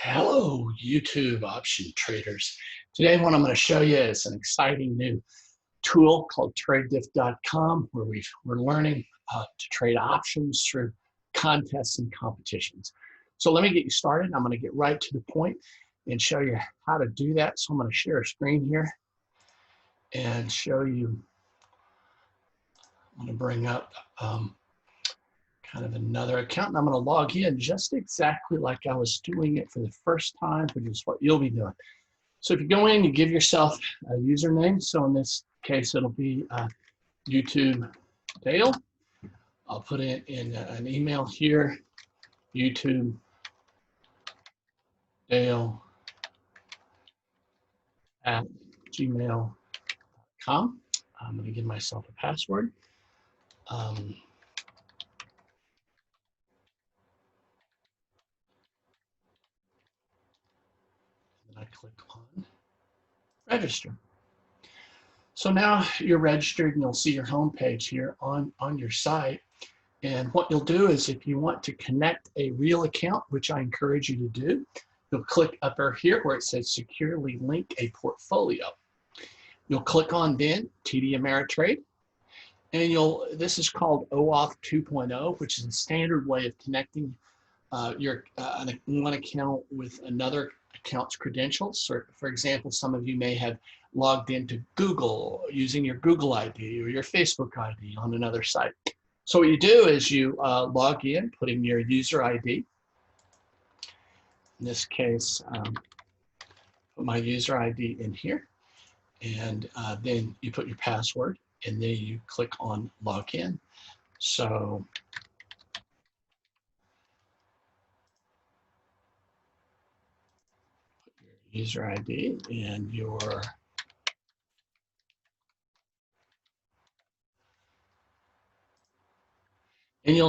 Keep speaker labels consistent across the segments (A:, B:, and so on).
A: Hello, YouTube option traders. Today, what I'm going to show you is an exciting new tool called Tradediff.com, where we're learning to trade options through contests and competitions. So let me get you started. I'm going to get right to the point and show you how to do that. So I'm going to share a screen here and show you. I'm going to bring up kind of another account, and I'm going to log in just exactly like I was doing it for the first time, which is what you'll be doing. So if you go in, you give yourself a username. So in this case, it'll be YouTube Dale. I'll put it in an email here, YouTube Dale at gmail.com. I'm going to give myself a password. I click on register. So now you're registered and you'll see your home page here on your site. And what you'll do is if you want to connect a real account, which I encourage you to do, you'll click up here where it says securely link a portfolio. You'll click on then TD Ameritrade. And this is called OAuth 2.0, which is a standard way of connecting one account with another account's credentials. So for example, some of you may have logged into Google using your Google ID or your Facebook ID on another site. So what you do is you log in, put in your user ID. In this case, put my user ID in here, and then you put your password, and then you click on login. So user ID and you'll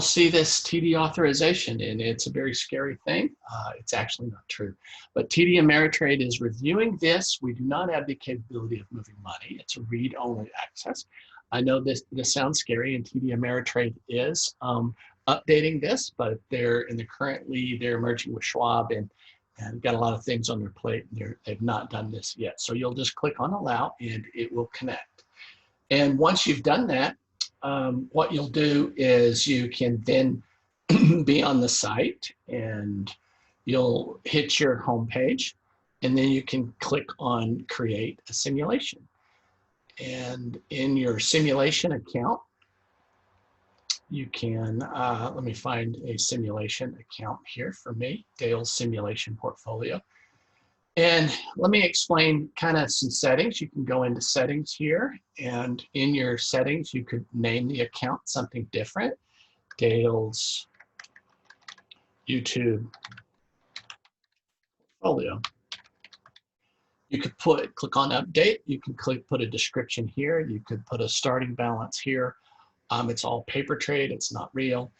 A: see this TD authorization, and it's a very scary thing. It's actually not true. But TD Ameritrade is reviewing this. We do not have the capability of moving money. It's a read-only access. I know this sounds scary, and TD Ameritrade is updating this, but they're merging with Schwab and got a lot of things on their plate. They've not done this yet. So you'll just click on allow, and it will connect. And once you've done that, what you'll do is you can then be on the site, and you'll hit your home page, and then you can click on create a simulation. And in your simulation account, you can, let me find a simulation account here for me, Dale's simulation portfolio. And let me explain kind of some settings. You can go into settings here, and in your settings, you could name the account something different. Dale's YouTube portfolio. You could click on update. You can put a description here. You could put a starting balance here. It's all paper trade. It's not real.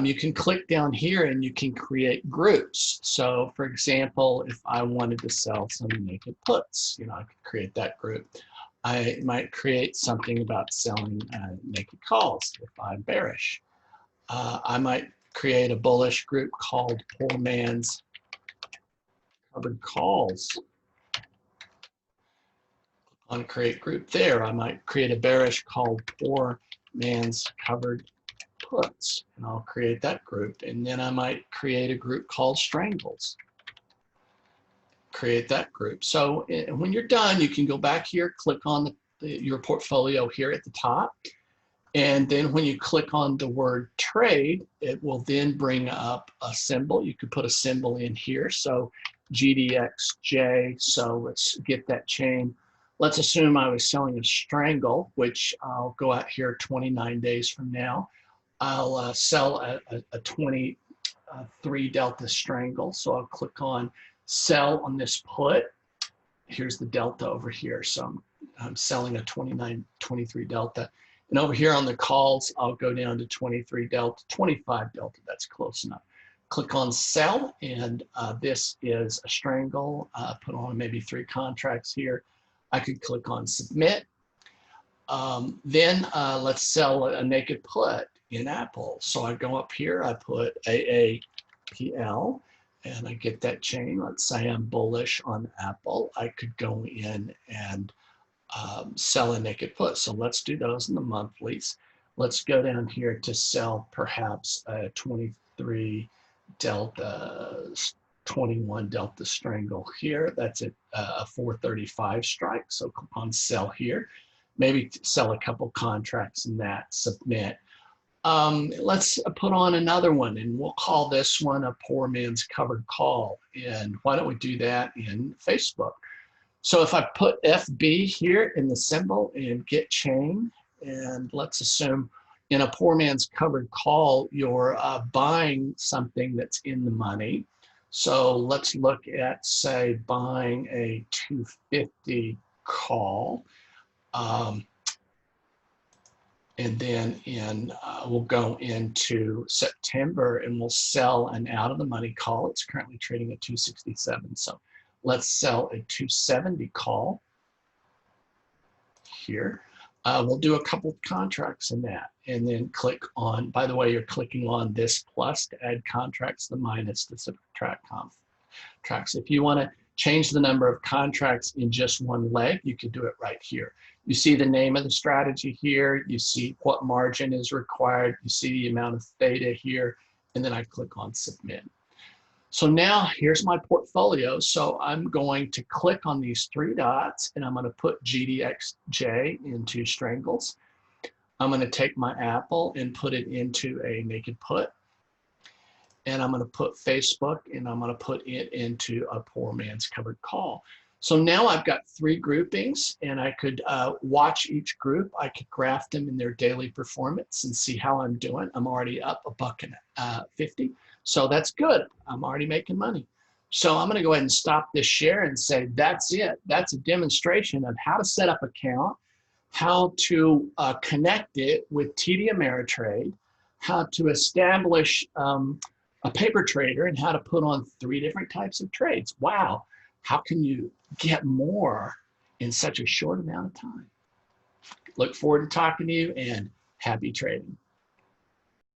A: You can click down here and you can create groups. So for example, if I wanted to sell some naked puts, I could create that group. I might create something about selling naked calls if I'm bearish. I might create a bullish group called Poor Man's Covered Calls. On create group there. I might create a bearish called Poor Man's Covered Puts, and I'll create that group. And then I might create a group called Strangles. Create that group. So when you're done, you can go back here, click on your portfolio here at the top. And then when you click on the word trade, it will then bring up a symbol. You could put a symbol in here. So GDXJ. So let's get that chain. Let's assume I was selling a strangle, which I'll go out here 29 days from now. I'll sell a 23 delta strangle. So I'll click on sell on this put. Here's the delta over here. So I'm selling a 23 delta. And over here on the calls, I'll go down to 23 delta, 25 delta. That's close enough. Click on sell, and this is a strangle. Put on maybe 3 contracts here. I could click on submit. Then let's sell a naked put in Apple. So I go up here, I put AAPL, and I get that chain. Let's say I'm bullish on Apple. I could go in and sell a naked put. So let's do those in the monthlies. Let's go down here to sell perhaps a 23 delta, 21 delta strangle here. That's a 435 strike. So click on sell here. Maybe sell a couple contracts in that, submit. Let's put on another one, and we'll call this one a poor man's covered call. And why don't we do that in Facebook? So if I put FB here in the symbol and get chain, and let's assume in a poor man's covered call, you're buying something that's in the money. So let's look at, say, buying a 250 call. And then we'll go into September and we'll sell an out of the money call. It's currently trading at 267. So let's sell a 270 call here. We'll do a couple of contracts in that, and then click on, by the way, you're clicking on this plus to add contracts, the minus to subtract contracts. If you want to change the number of contracts in just one leg, you can do it right here. You see the name of the strategy here. You see what margin is required. You see the amount of theta here, and then I click on submit. So now here's my portfolio. So I'm going to click on these three dots, and I'm going to put GDXJ into strangles. I'm going to take my Apple and put it into a naked put. And I'm going to put Facebook, and I'm going to put it into a poor man's covered call. So now I've got three groupings, and I could watch each group. I could graph them in their daily performance and see how I'm doing. I'm already up $1.50. So that's good. I'm already making money. So I'm going to go ahead and stop this share and say, that's it. That's a demonstration of how to set up an account, how to connect it with TD Ameritrade, how to establish a paper trader, and how to put on 3 different types of trades. Wow. How can you get more in such a short amount of time? Look forward to talking to you, and happy trading.